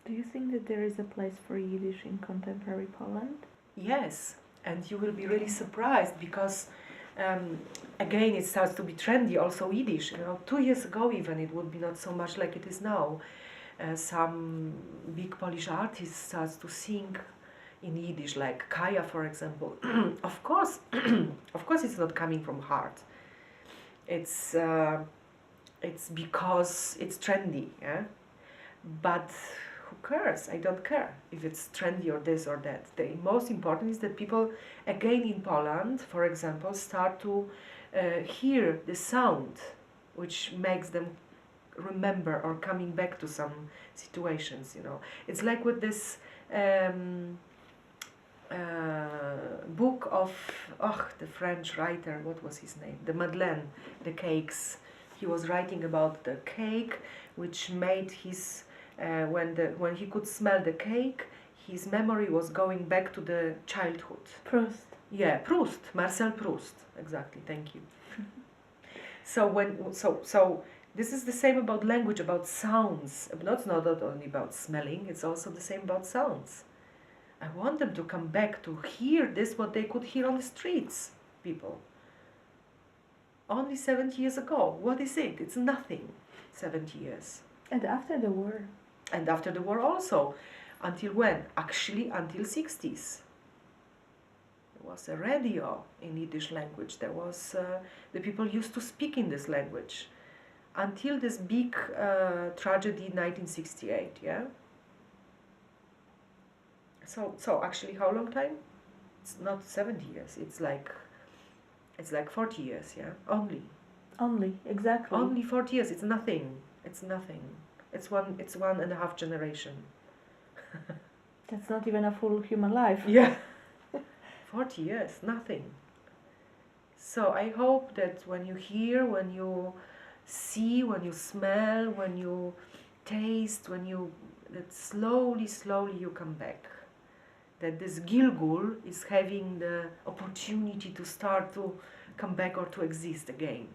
Do you think that there is a place for Yiddish in contemporary Poland? Yes, and you will be really surprised because again it starts to be trendy, also Yiddish. 2 years ago even it would be not so much like it is now. Some big Polish artists starts to sing in Yiddish, like Kaya, for example. Of course, of course, it's not coming from heart. It's because it's trendy, yeah. But who cares? I don't care if it's trendy or this or that. The most important is that people, again in Poland, for example, start to hear the sound, which makes them remember or coming back to some situations. It's like with this book of the French writer, what was his name, the Madeleine, the cakes. He was writing about the cake which made his when he could smell the cake, his memory was going back to the childhood. Proust. Yeah, Proust, Marcel Proust, exactly. Thank you. So this is the same about language, about sounds. Not only about smelling, it's also the same about sounds. I want them to come back to hear this, what they could hear on the streets, people. Only 70 years ago. What is it? It's nothing. 70 years. And after the war. And after the war also. Until when? Actually, until 60s. There was a radio in Yiddish language. There was, the people used to speak in this language. Until this big tragedy in 1968, yeah? So actually, how long time? It's not 70 years. It's like 40 years, yeah? Only, exactly. Only 40 years. It's nothing. It's nothing. It's 1.5 generation. That's not even a full human life. Yeah. 40 years, nothing. So I hope that when you hear, when you see, when you smell, when you taste, that slowly you come back. That this Gilgul is having the opportunity to start to come back or to exist again.